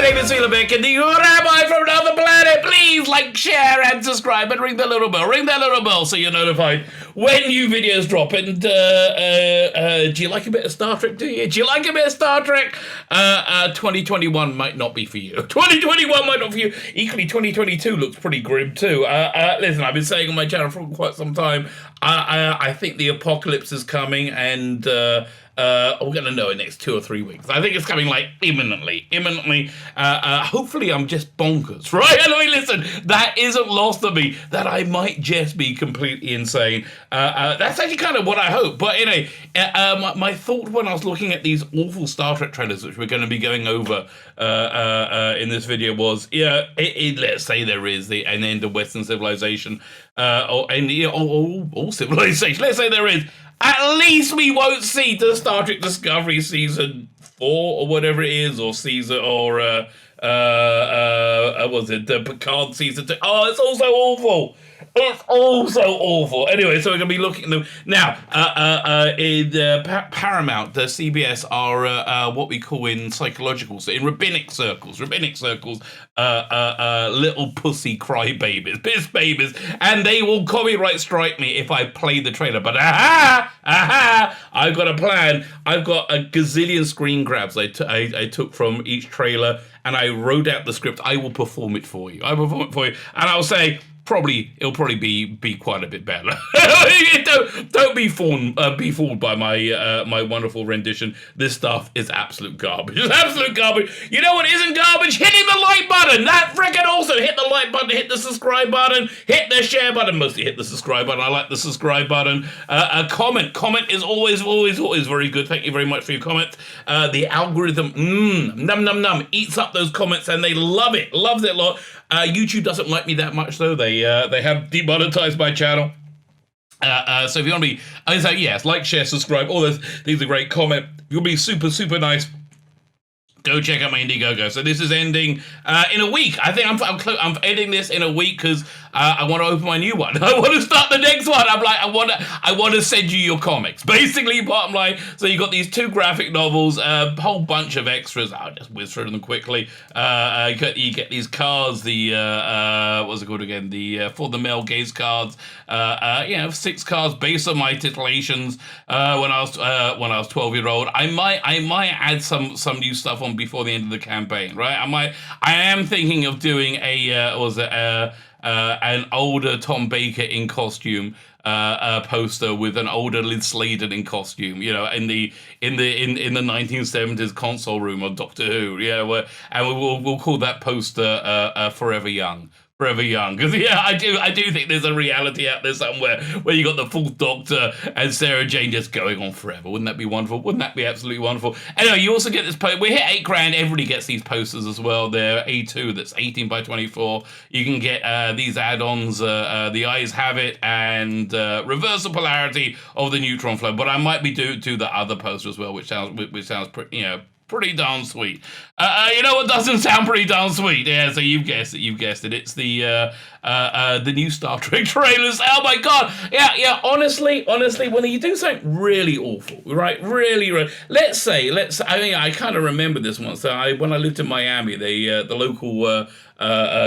name is Philip and the Rabbi from another planet. Please like, share, and subscribe, and ring that little bell. Ring that little bell so you're notified when new videos drop. And do you like a bit of Star Trek? Do you? Do you like a bit of Star Trek? 2021 might not be for you. 2021 might not be for you. Equally, 2022 looks pretty grim too. Listen, I've been saying on my channel for quite some time. I think the apocalypse is coming, and we're going to know in the next 2 or 3 weeks. I think it's coming like imminently. Hopefully I'm just bonkers, right? I mean, listen, that isn't lost on me, that I might just be completely insane. That's actually kind of what I hope. But anyway, my thought when I was looking at these awful Star Trek trailers, which we're going to be going over in this video, was, let's say there is an end of Western civilization, or all civilization. Let's say there is. At least we won't see the Star Trek Discovery season 4 or whatever it is, or season, or was it the Picard season 2? Oh, it's all so awful. It's all so awful. Anyway, so we're going to be looking at them now. In Paramount, the CBS are what we call in psychological, so in rabbinic circles, little pussy crybabies, piss babies, and they will copyright strike me if I play the trailer. But I've got a plan. I've got a gazillion screen grabs I took from each trailer, and I wrote out the script. I will perform it for you. And I'll say, it'll probably be quite a bit better. Don't be fooled by my wonderful rendition. This stuff is absolute garbage. It's absolute garbage. You know what isn't garbage? Hitting the like button. That frickin' also. Hit the like button. Hit the subscribe button. Hit the share button. Mostly hit the subscribe button. I like the subscribe button. A comment. Comment is always very good. Thank you very much for your comments. The algorithm, num, eats up those comments, and they love it. Loves it a lot. YouTube doesn't like me that much, though. They have demonetized my channel. So if you want to be, I say yes, like, share, subscribe, all those things are great. Comment. You'll be super, super nice. Go check out my Indiegogo. So this is ending in a week. I think I'm ending this in a week because I want to open my new one. I want to start the next one. I'm like, I want to send you your comics. Basically, bottom line. So you got these 2 graphic novels, a whole bunch of extras. I'll just whiz through them quickly. You get these cards. The what's it called again? The for the male gaze cards. 6 cards based on my titillations when I was 12-year-old. I might add some new stuff on before the end of the campaign, right? I am thinking of doing an older Tom Baker in costume poster with an older Liz Sladen in costume, in the 1970s console room of Doctor Who, and we'll call that poster Forever Young. Forever Young, because I do think there's a reality out there somewhere where you got the Fourth Doctor and Sarah Jane just going on forever. Wouldn't that be wonderful? Wouldn't that be absolutely wonderful? Anyway, you also get this poster. We hit $8,000. Everybody gets these posters as well. They're A2. That's 18 by 24. You can get these add-ons. The Eyes Have It and Reversal Polarity of the Neutron Flow. But I might be do the other poster as well, which sounds pretty darn sweet. You know what doesn't sound pretty darn sweet? Yeah, so you've guessed it. It's the new Star Trek trailers. Oh my god. Yeah. Honestly, when you do something really awful, right? Really. Let's say. I kind of remember this one. So when I lived in Miami, the local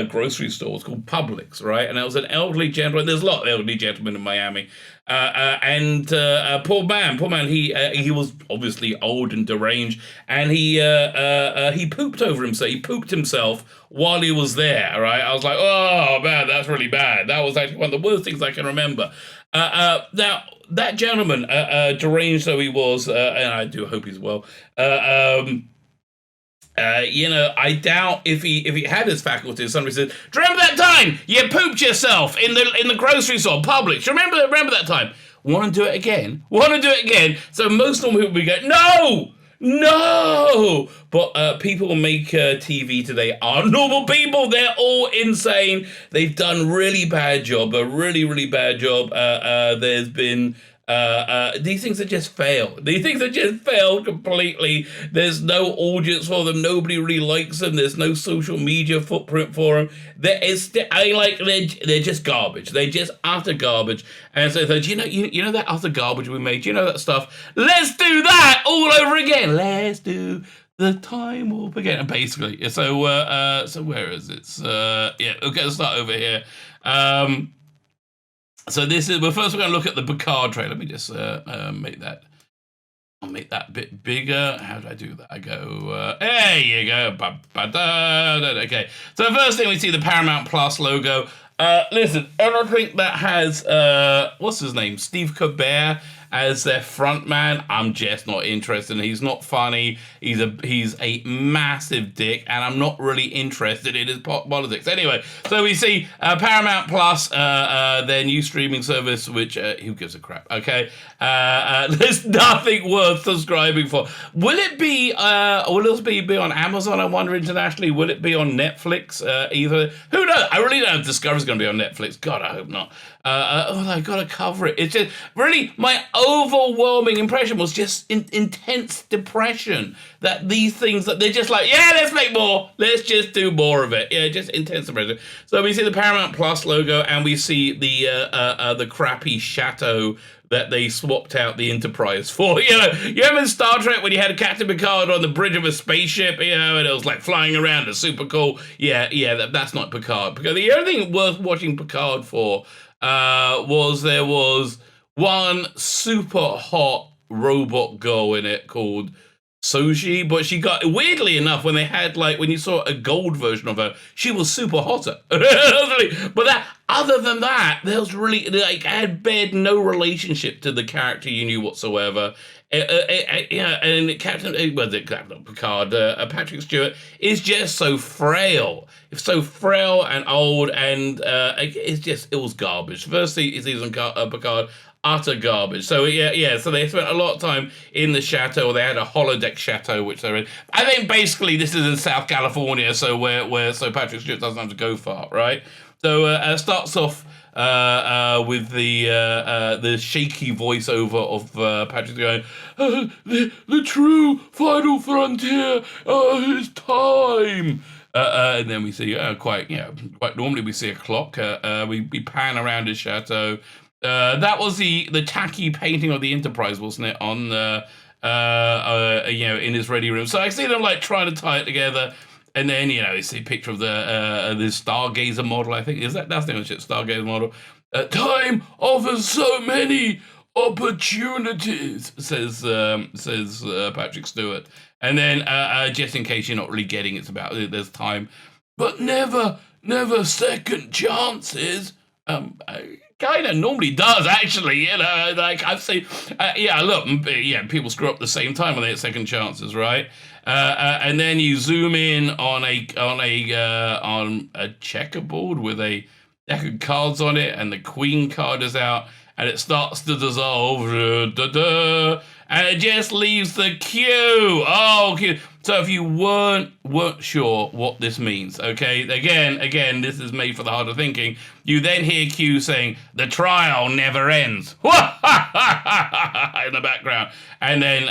grocery store was called Publix, right? And it was an elderly gentleman. There's a lot of elderly gentlemen in Miami. And poor man, he was obviously old and deranged, and he pooped over himself. He pooped himself while he was there, right? I was like, oh man, that's really bad. That was actually one of the worst things I can remember. Now, that gentleman, deranged though he was, and I do hope he's well, I doubt if he had his faculties. Somebody said, "Do you remember that time you pooped yourself in the grocery store, Publix? Do you remember that time? Want to do it again? So most normal people would go, no. But people who make TV today are normal people. They're all insane. They've done a really bad job. There's been. These things have just failed. Completely. There's no audience for them. Nobody really likes them. There's no social media footprint for them. They're just garbage. They're just utter garbage. And so they said, you know that utter garbage we made? You know that stuff? Let's do that all over again. Let's do the time will begin. Basically, so so where is it? Yeah, okay, let's start over here. So this is, well, first we're going to look at the Picard trailer. Let me just make that. I'll make that a bit bigger. How do I do that? I go, there you go. Okay. So the first thing we see, the Paramount Plus logo. Listen, anything that has, what's his name? Steve Colbert as their front man, I'm just not interested. He's not funny. He's a massive dick, and I'm not really interested in his politics. Anyway, so we see Paramount Plus, their new streaming service, which who gives a crap? Okay, there's nothing worth subscribing for. Will it be? Will it be on Amazon? I wonder internationally. Will it be on Netflix? Either? Who knows? I really don't know if Discovery's going to be on Netflix. God, I hope not. I got to cover it. It's just really my overwhelming impression was just intense depression that these things that they're just like, yeah, let's make more. Let's just do more of it. Yeah, just intense depression. So we see the Paramount Plus logo, and we see the crappy chateau that they swapped out the Enterprise for. You remember in Star Trek when you had Captain Picard on the bridge of a spaceship, and it was like flying around, it's super cool. Yeah, that's not Picard. Because the only thing worth watching Picard for was there was one super hot robot girl in it called Soji, but she got, weirdly enough, when they had, like, when you saw a gold version of her, she was super hotter. But that, other than that, there was really, like, had no relationship to the character you knew whatsoever. And Captain Picard, Patrick Stewart, is just so frail. It's so frail and old, and it was garbage. First season Picard, utter garbage. So so they spent a lot of time in the chateau. They had a holodeck chateau which they're in. I think basically this is in South California, so where Patrick Stewart doesn't have to go far, right? So starts off with the shaky voiceover of Patrick going, the true final frontier is time. And then we see quite normally we see a clock. We pan around his chateau. That was the tacky painting of the Enterprise, wasn't it? On in his ready room. So I see them like trying to tie it together, and then you see a picture of the Stargazer model. I think that's the name of it, Stargazer model. Time offers so many opportunities, says Patrick Stewart. And then just in case you're not really getting, it's about there's time, but never second chances. Kind of normally does, actually, like I've seen, people screw up the same time when they get second chances, right? And then you zoom in on a checkerboard with a deck of cards on it, and the Queen card is out, and it starts to dissolve, and it just leaves the queue. Okay. So if you weren't sure what this means, okay, again, this is made for the harder thinking. You then hear Q saying, "The trial never ends," in the background, and then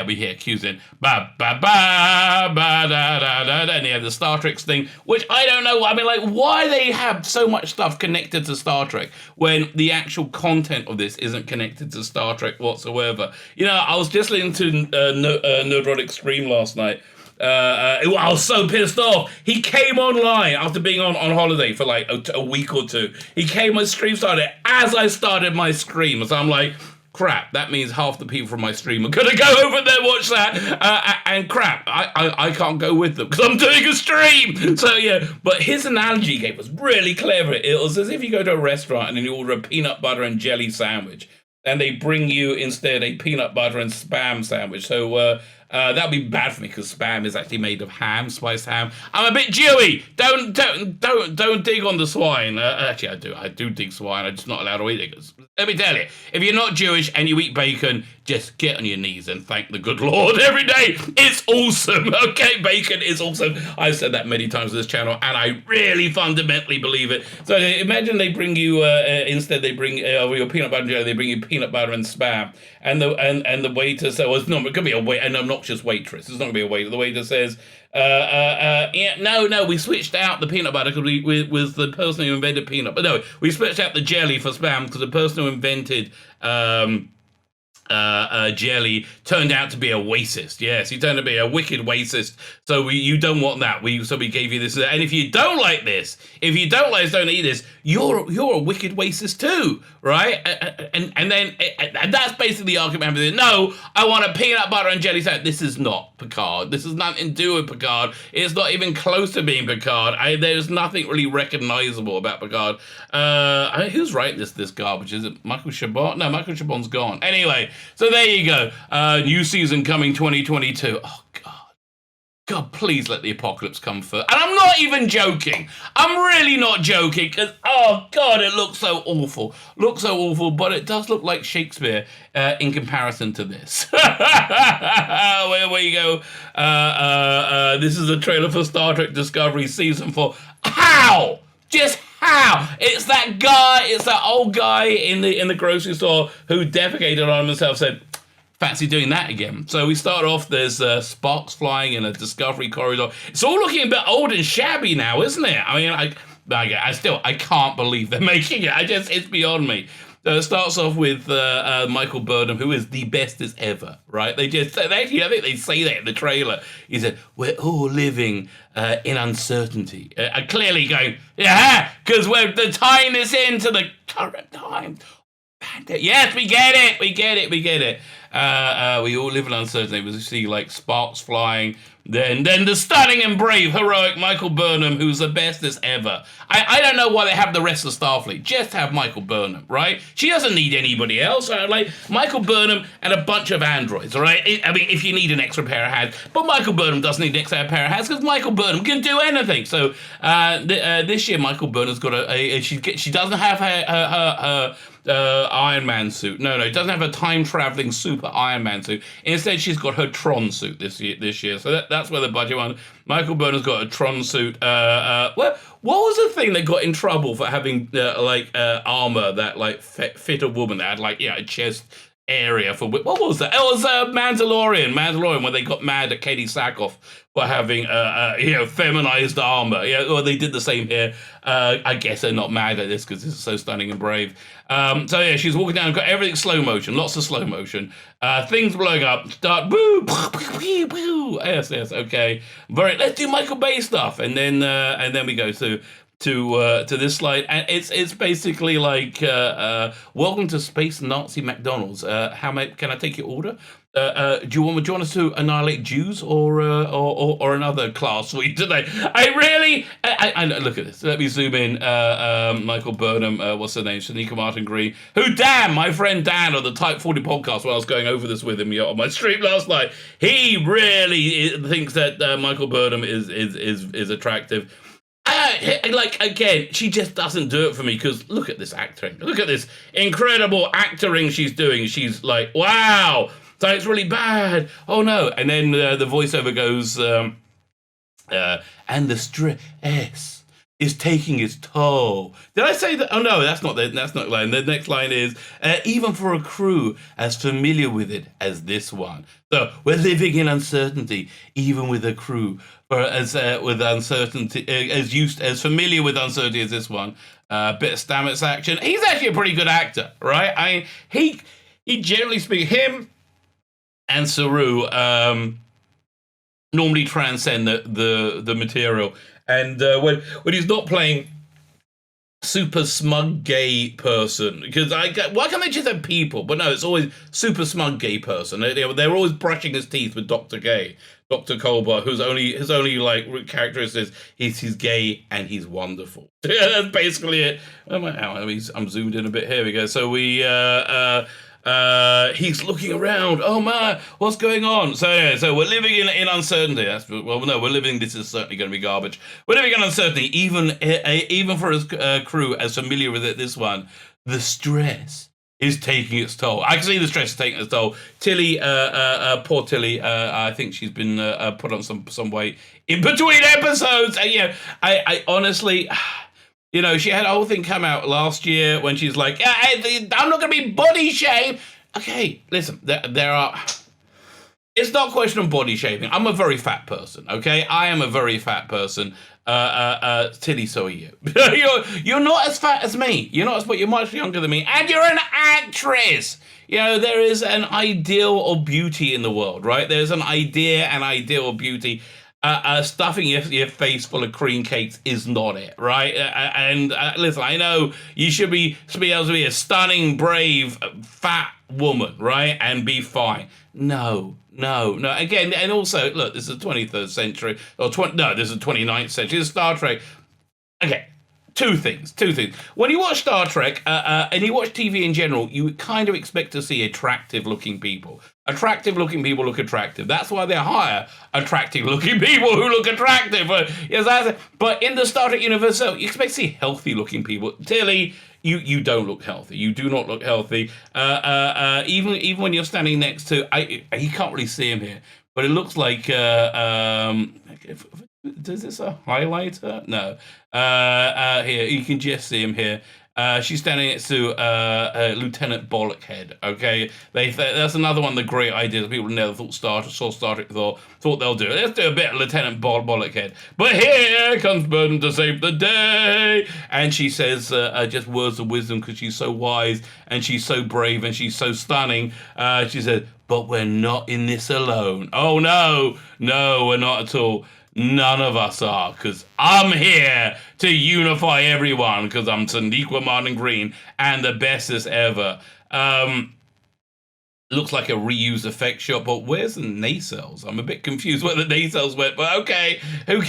we hear Q's in ba ba ba ba da da da, and they have the Star Trek thing, which I don't know. I mean, like, why they have so much stuff connected to Star Trek when the actual content of this isn't connected to Star Trek whatsoever. I was just listening to Nerdrotic Stream last night. I was so pissed off. He came online after being on holiday for like a week or two. He came, my stream started as I started my stream. So I'm like, crap, that means half the people from my stream are going to go over there and watch that. And crap, I can't go with them because I'm doing a stream. So yeah, but his analogy he gave was really clever. It was as if you go to a restaurant and then you order a peanut butter and jelly sandwich, and they bring you instead a peanut butter and spam sandwich. So that would be bad for me because spam is actually made of ham, spiced ham. I'm a bit Jewy. Don't dig on the swine. Actually, I do dig swine. I'm just not allowed to eat it. Let me tell you, if you're not Jewish and you eat bacon, just get on your knees and thank the good Lord every day. It's awesome. Okay, bacon is awesome. I've said that many times on this channel, and I really fundamentally believe it. So imagine they bring you instead they bring your peanut butter and jelly. They bring you peanut butter and spam, and the waiter says, well, it could be an obnoxious waitress. It's not gonna be a waiter. The waiter says, no, we switched out the peanut butter because we was the person who invented peanut. But no, we switched out the jelly for spam because the person who invented Jelly turned out to be a racist. Yes, he turned out to be a wicked racist. So you don't want that. So we gave you this. And if you don't like this, don't eat this. You're a wicked racist too, right? And that's basically the argument. No, I want a peanut butter and jelly sandwich. This is not Picard. This has nothing to do with Picard. It's not even close to being Picard. There's nothing really recognizable about Picard. Who's writing this garbage? Is it Michael Chabon? No, Michael Chabon's gone. Anyway. So there you go. New season coming 2022. Oh, God. God, please let the apocalypse come first. And I'm not even joking. I'm really not joking because, oh, God, it looks so awful. But it does look like Shakespeare in comparison to this. Where you go. This is a trailer for Star Trek Discovery Season 4. How? Just how? It's that old guy in the grocery store who defecated on himself, said, fancy doing that again. So we start off, there's sparks flying in a Discovery corridor. It's all looking a bit old and shabby now, isn't it? I mean, I can't believe they're making it. It's beyond me. It starts off with Michael Burnham, who is the bestest ever, right? I think they say that in the trailer. He said, we're all living in uncertainty. Clearly going, yeah, because we're tying this into the current time. Yes, we get it. We all live in uncertainty. We see like sparks flying. Then the stunning and brave, heroic Michael Burnham, who's the bestest ever. I don't know why they have the rest of Starfleet. Just have Michael Burnham, right? She doesn't need anybody else. Right? Like Michael Burnham and a bunch of androids, right? If you need an extra pair of hands, but Michael Burnham doesn't need an extra pair of hands because Michael Burnham can do anything. So this year, Michael Burnham's got she doesn't have her Iron Man suit. No, it doesn't have a time-traveling super Iron Man suit. Instead, she's got her Tron suit this year. So that's where the budget went. Michael Burnham's got a Tron suit. What was the thing that got in trouble for having armor that fit a woman that had a chest area for what was that? It was Mandalorian when they got mad at Katie Sackhoff for having feminized armor. Yeah, well, they did the same here. I guess they're not mad at this because it's so stunning and brave. She's walking down, got everything slow motion, lots of slow motion. Things blowing up, start boo, boo, boo. Yes, okay. Let's do Michael Bay stuff, and then we go to this slide, and it's basically like welcome to Space Nazi McDonald's. Can I take your order? Do you want us to annihilate Jews or another class for you today? I look at this. Let me zoom in. Michael Burnham, what's her name? Shanika Martin Green. My friend Dan on the Type 40 podcast, when I was going over this with him on my stream last night, he really thinks that Michael Burnham is attractive. Again, she just doesn't do it for me because look at this acting. Look at this incredible acting she's doing. She's like, wow, so it's really bad. Oh no. And then the voiceover goes, and the stress is taking its toll. Did I say that? Oh no, that's not the line. The next line is, even for a crew as familiar with it as this one. So we're living in uncertainty, even with a crew as familiar with uncertainty as this one. Bit of Stamets action. He's actually a pretty good actor, right? He generally speaking, him and Saru normally transcend the material. And when he's not playing super smug gay person, because why can't they just have people? But no, it's always super smug gay person. They're always brushing his teeth with Dr. Gay, Dr. Kolber, his only characteristic is he's gay and he's wonderful. That's basically it. I'm zoomed in a bit. Here we go. So he's looking around. Oh my, what's going on? So we're living in uncertainty. This is certainly going to be garbage. We're living in uncertainty, even for his crew as familiar with it. This one, the stress is taking its toll. I can see the stress is taking its toll. Tilly, poor Tilly. I think she's been put on some weight in between episodes. I honestly. She had a whole thing come out last year when she's like, I'm not going to be body shamed. Okay, listen, there are It's not a question of body shaping. I'm a very fat person, okay? I am a very fat person. Tilly, so are you. You're not as fat as me. You're not as, but you're much younger than me, and you're an actress. You know, there is an ideal of beauty in the world, right? There's an ideal of beauty. Stuffing your face full of cream cakes is not it, right? Listen, I know you should be able to be a stunning, brave, fat woman, right? And be fine. No. Again, and also, look, this is the 23rd century, this is the 29th century. This is Star Trek. Okay, two things. When you watch Star Trek and you watch TV in general, you kind of expect to see attractive-looking people. Attractive-looking people look attractive. That's why they hire attractive-looking people who look attractive. But in the Star Trek universe, you expect to see healthy-looking people. Tilly, you don't look healthy. You do not look healthy. Even when you're standing next to, you can't really see him here, but it looks like. Does this a highlighter? No. Here you can just see him here. She's standing next to Lieutenant Bollockhead. Okay, that's another one of the great ideas. People never saw Star Trek thought they'll do it. Let's do a bit of Lieutenant Bollockhead. But here comes Burton to save the day, and she says just words of wisdom because she's so wise and she's so brave and she's so stunning. She said, "But we're not in this alone." Oh no, we're not at all. None of us are, because I'm here to unify everyone, because I'm Saniqua Martin Green, and the bestest ever. Looks like a reused effect shot, but where's the nacelles? I'm a bit confused where the nacelles went, but okay, who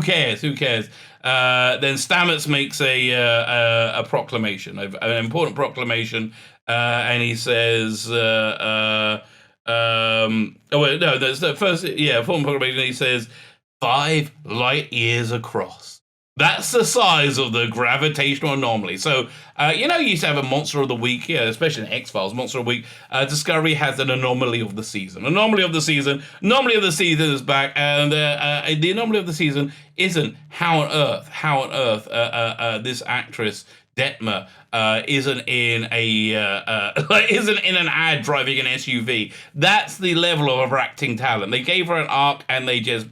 cares? Then Stamets makes a proclamation, an important proclamation, and he says, there's the first, important proclamation, he says, 5 light years across. That's the size of the gravitational anomaly. So, you used to have a Monster of the Week, especially in X-Files, Monster of the Week. Discovery has an Anomaly of the Season. Anomaly of the Season is back, and the Anomaly of the Season isn't how on earth this actress, Detmer, isn't in an ad driving an SUV. That's the level of her acting talent. They gave her an arc, and they just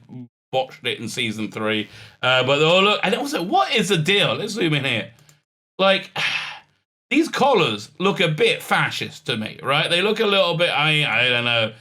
botched it in season 3. Look, and also, what is the deal? Let's zoom in here. Like, these collars look a bit fascist to me, right? They look a little bit, I don't know.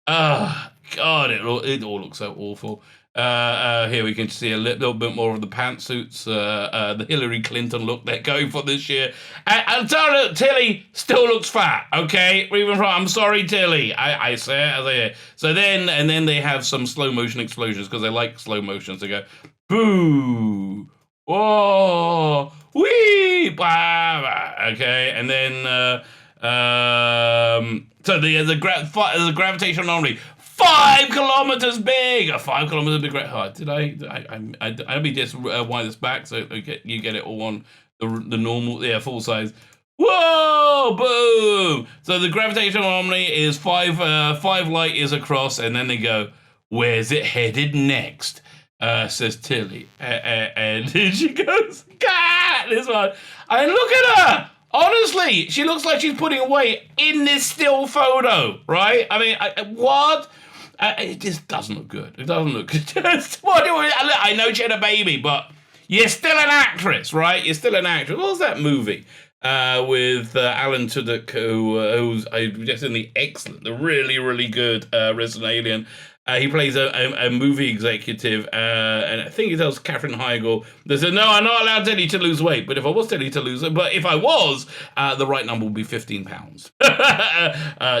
God, it all looks so awful. Here we can see a little bit more of the pantsuits, the Hillary Clinton look they're going for this year. And Tilly still looks fat, okay? I'm sorry, Tilly. I say it as I hear. So then they have some slow motion explosions because they like slow motions. They go, boo, whoa, wee, blah, blah, okay? And then, so there's a gravitational anomaly. 5 kilometers big. 5 kilometers big. Did I be just wind this back so you get it all on the normal, full size. Whoa! Boom! So the gravitational anomaly is 5 light years across, and then they go, "Where's it headed next?" Says Tilly, and she goes, "God, this one." And look at her. Honestly, she looks like she's putting weight in this still photo, right? I mean, what? It just doesn't look good. It doesn't look good. I know she had a baby, but you're still an actress, right? You're still an actress. What was that movie with Alan Tudyk, who's just in the really, really good Resident Alien? He plays a movie executive, and I think he tells Katherine Heigl, they said, "No, I'm not allowed Tilly to lose weight, but if I was Tilly to lose it, but if I was, the right number would be 15 pounds.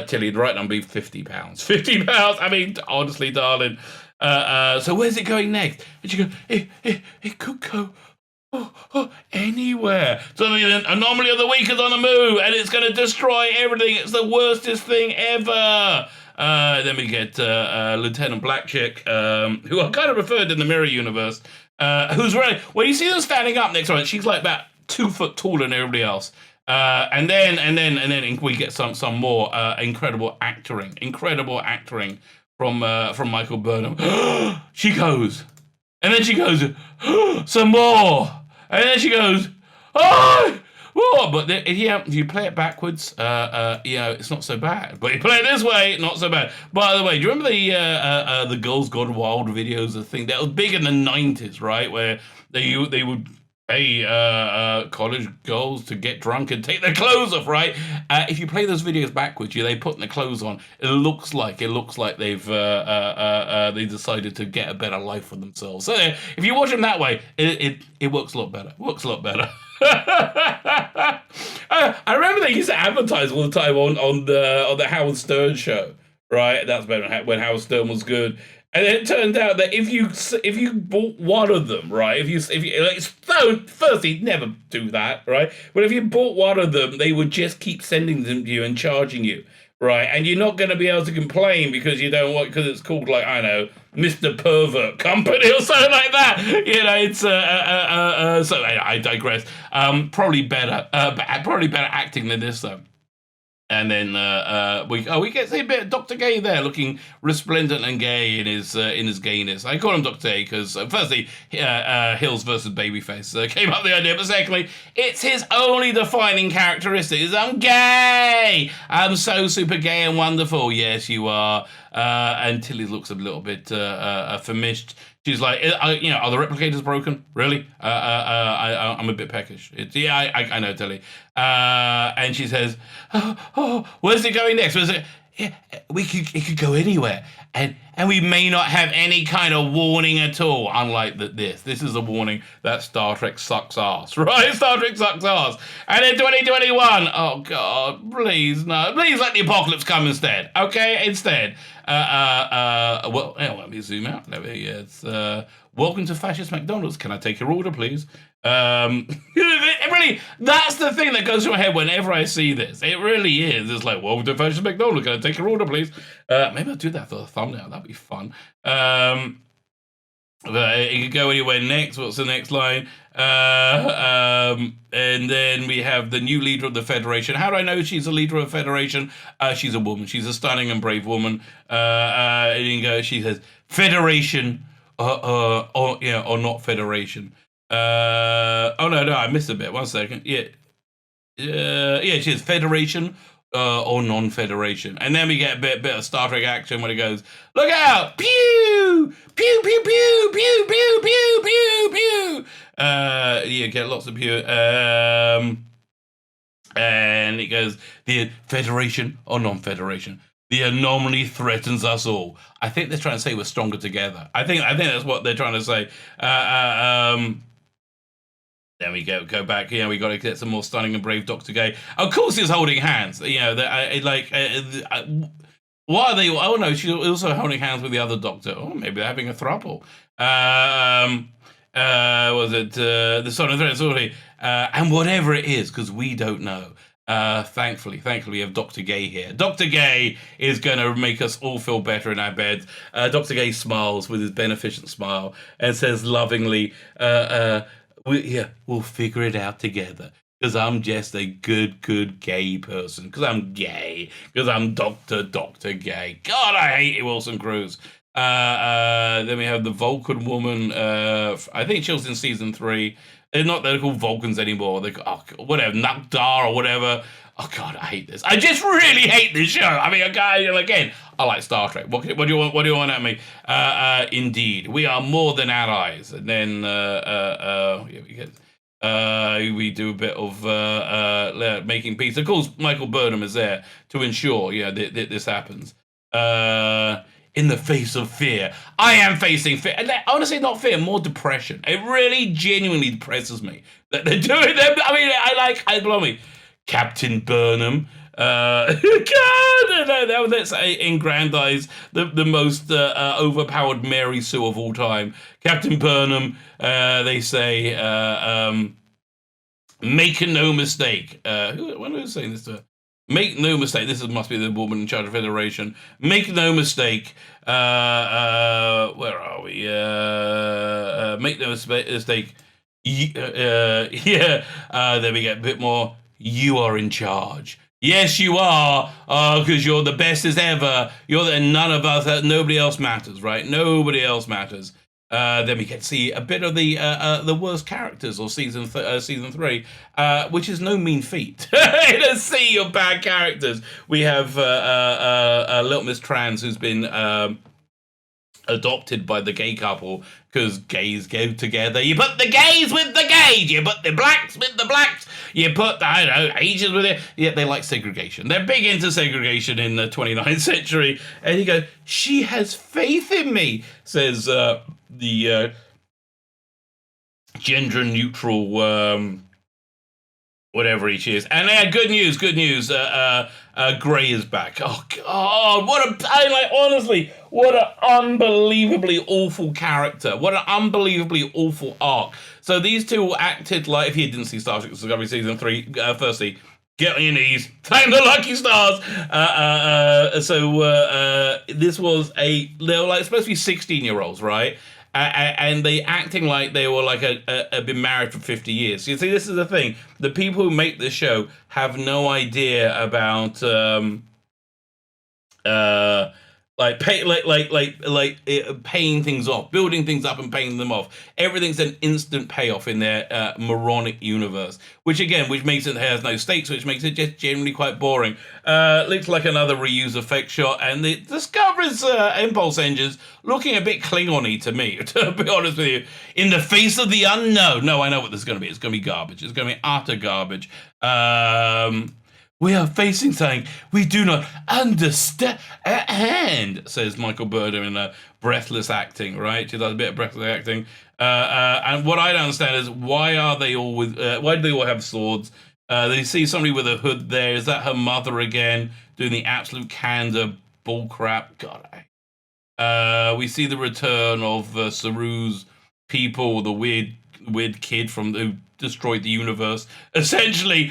Tilly, the right number would be 50 pounds. 50 pounds, I mean, honestly, darling. So where's it going next? And she goes, it could go anywhere. So the anomaly of the week is on the move, and it's going to destroy everything. It's the worstest thing ever. Then we get Lieutenant Blackchick, who are kind of referred in the Mirror Universe, who's really, when you see them standing up next to her, she's like about 2 foot taller than everybody else. And then we get some more incredible acting from Michael Burnham. She goes, and then she goes, some more, and then she goes, oh, Oh, but if you play it backwards, it's not so bad. But you play it this way, not so bad. By the way, do you remember the Girls Gone Wild videos? The thing that was big in the '90s, right? Where they would pay college girls to get drunk and take their clothes off, right? If you play those videos backwards, they put their clothes on. It looks like they've they decided to get a better life for themselves. So if you watch them that way, it works a lot better. Works a lot better. I remember they used to advertise all the time on the Howard Stern show, right? That's when Howard Stern was good. And it turned out that if you bought one of them, right? If you firstly, never do that, right? But if you bought one of them, they would just keep sending them to you and charging you, right? And you're not going to be able to complain because because it's called, like, I don't know, Mr. Pervert Company or something like that. It's so I digress. Probably better acting than this though. And then we get to see a bit of Dr. Gay there, looking resplendent and gay in his gayness. I call him Dr. Gay because firstly, Hills versus Babyface came up with the idea, but secondly, it's his only defining characteristic is I'm gay. I'm so super gay and wonderful. Yes, you are. And Tilly looks a little bit famished. She's like, are the replicators broken? Really? I'm a bit peckish. I know, Tilly. And she says, oh, where's it going next? It could go anywhere. And we may not have any kind of warning at all, unlike this. This is a warning that Star Trek sucks ass, right? Star Trek sucks ass. And in 2021, oh God, please, no. Please let the apocalypse come instead, okay? Instead. Let me zoom out. It's welcome to Fascist McDonald's. Can I take your order, please? Really, that's the thing that goes through my head whenever I see this. It really is. It's like, welcome to Fascist McDonald's. Can I take your order, please? Maybe I'll do that for the thumbnail. That'd be fun. It could go anywhere next. What's the next line? And then we have the new leader of the Federation. How do I know she's a leader of the Federation? She's a woman. She's a stunning and brave woman. And she says, Federation or not Federation. No, I missed a bit. 1 second. She says Federation or non-Federation. And then we get a bit of Star Trek action when it goes, look out! Pew! Pew, pew, pew, pew, pew, pew, pew, pew. Get lots of pew. And it goes, the Federation or non-Federation. The anomaly threatens us all. I think they're trying to say we're stronger together. I think that's what they're trying to say. Then we go back. We got to get some more stunning and brave Dr. Gay. Of course, he's holding hands. What are they? Oh no, she's also holding hands with the other doctor. Oh, maybe they're having a throuple. Was it the Son of Threat? And whatever it is, because we don't know. Thankfully, we have Dr. Gay here. Dr. Gay is going to make us all feel better in our beds. Dr. Gay smiles with his beneficent smile and says lovingly, we'll figure it out together. Because I'm just a good gay person. Because I'm gay. Because I'm Dr. Gay. God, I hate Wilson Cruz. Then we have the Vulcan woman. I think she was in season 3. They're called Vulcans anymore. Whatever, Nakdar or whatever. Oh God, I hate this. I just really hate this show. I mean, again, I like Star Trek. What do you want? What do you want at me? Indeed, we are more than allies. And then we do a bit of making peace. Of course, Michael Burnham is there to ensure this happens. In the face of fear. I am facing fear. And honestly, not fear, more depression. It really genuinely depresses me that they're doing them. I mean, I blow me. Captain Burnham. God, let's aggrandize the most overpowered Mary Sue of all time. Captain Burnham, they say, make no mistake. When was I saying this to her? Make no mistake. Must be the woman in charge of Federation. Make no mistake. Where are we? Make no mistake. Then we get a bit more. You are in charge. Yes, you are. Because you're the best as ever. None of us. Nobody else matters, right? Nobody else matters. Then we get to see a bit of the worst characters of season 3, which is no mean feat. In a sea of bad characters, we have Little Miss Trans, who's been adopted by the gay couple, because gays go together. You put the gays with the gays, you put the blacks with the blacks, you put the, I don't know, Asians with it. Yeah, they like segregation. They're big into segregation in the 29th century. And he goes, she has faith in me, says the gender neutral whatever she is. And good news. Grey is back. Oh God, what a pain! Like, honestly, what an unbelievably awful character. What an unbelievably awful arc. So these two acted like, if you didn't see Star Trek Discovery season 3, firstly, get on your knees, thank the lucky stars. This was they were like supposed to be 16-year-olds, right? And they acting like they were like been married for 50 years. You see, this is the thing. The people who make this show have no idea about paying things off, building things up and paying them off. Everything's an instant payoff in their moronic universe, which makes it has no stakes, which makes it just generally quite boring. Looks like another reuse effect shot, and the Discovery's impulse engines looking a bit Klingon-y to me, to be honest with you. In the face of the unknown. No, I know what this is going to be. It's going to be garbage. It's going to be utter garbage. We are facing something we do not understand, says Michael Burnham in a breathless acting, right? She does a bit of breathless acting. And what I don't understand is why do they all have swords? They see somebody with a hood there. Is that her mother again doing the absolute candor bullcrap? God, we see the return of Saru's people, the weird kid who destroyed the universe. Essentially,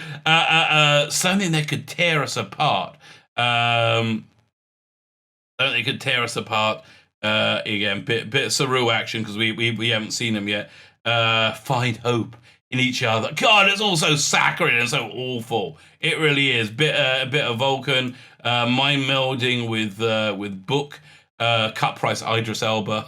something that could tear us apart. Again, bit of Saru action, because we haven't seen him yet. Find hope in each other. God, it's all so saccharine and so awful. It really is. A bit of Vulcan, mind melding with Book. Cut price Idris Elba.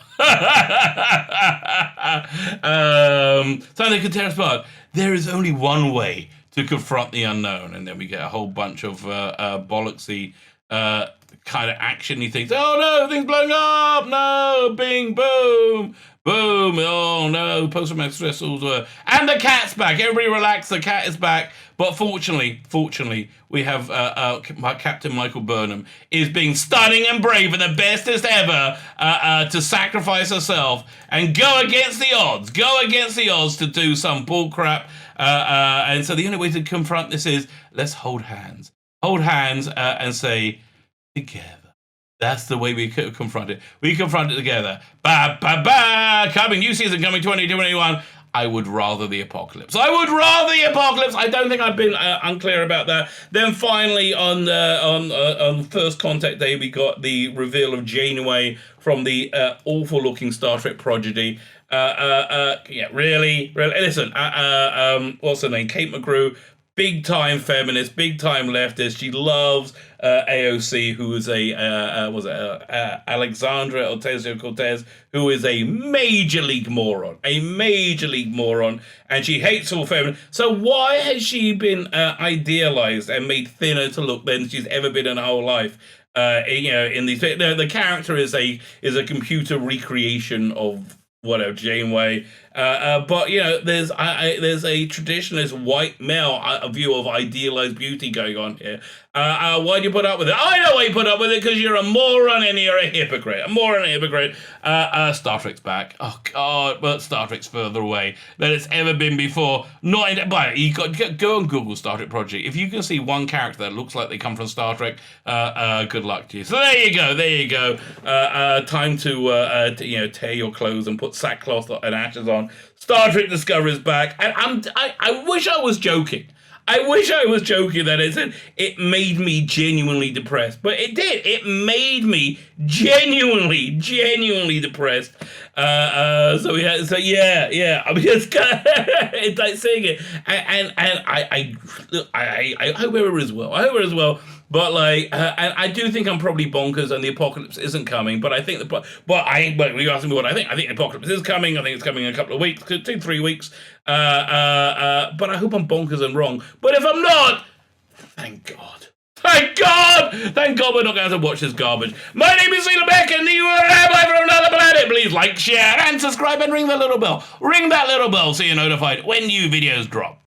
So they could tear us apart. There is only one way to confront the unknown, and then we get a whole bunch of bollocksy kind of action-y things. Oh no, things blowing up! No, bing, boom, boom. Oh no, post-traumatic stress disorder. And the cat's back. Everybody relax. The cat is back. But fortunately, we have Captain Michael Burnham is being stunning and brave and the bestest ever to sacrifice herself and go against the odds to do some bullcrap. And so the only way to confront this is let's hold hands, and say together. That's the way we confront it. We confront it together. Ba ba ba. Coming new season, coming 2021. I would rather the apocalypse. I don't think I've been unclear about that. Then finally, on First Contact Day, we got the reveal of Janeway from the awful-looking Star Trek prodigy. Really. Listen, what's her name? Kate McGrew. Big-time feminist, big-time leftist. She loves AOC, who is Alexandra Ocasio-Cortez, who is a major league moron, and she hates all feminists. So why has she been idealized and made thinner to look than she's ever been in her whole life? In these, the character is a computer recreation of whatever Janeway. But there's a traditionalist white male view of idealized beauty going on here. Why do you put up with it? I know why you put up with it, because you're a moron and you're a hypocrite. Star Trek's back. Oh God, but Star Trek's further away than it's ever been before. But you got go on Google Star Trek Project. If you can see one character that looks like they come from Star Trek, good luck to you. So there you go. Time to tear your clothes and put sackcloth and ashes on. Star Trek Discovery is back, and I wish I was joking. That it made me genuinely depressed, but it did. It made me genuinely depressed. Yeah. I mean, it's like saying it, and I hope we're as well. But like, and I do think I'm probably bonkers, and the apocalypse isn't coming. But I think but you asking me what I think. I think the apocalypse is coming. I think it's coming in a couple of weeks, 2-3 weeks. But I hope I'm bonkers and wrong. But if I'm not, thank God. Thank God! Thank God we're not going to watch this garbage. My name is Cena Beck, and you are Rabbi from another planet. Please like, share, and subscribe, and ring that little bell. Ring that little bell so you're notified when new videos drop.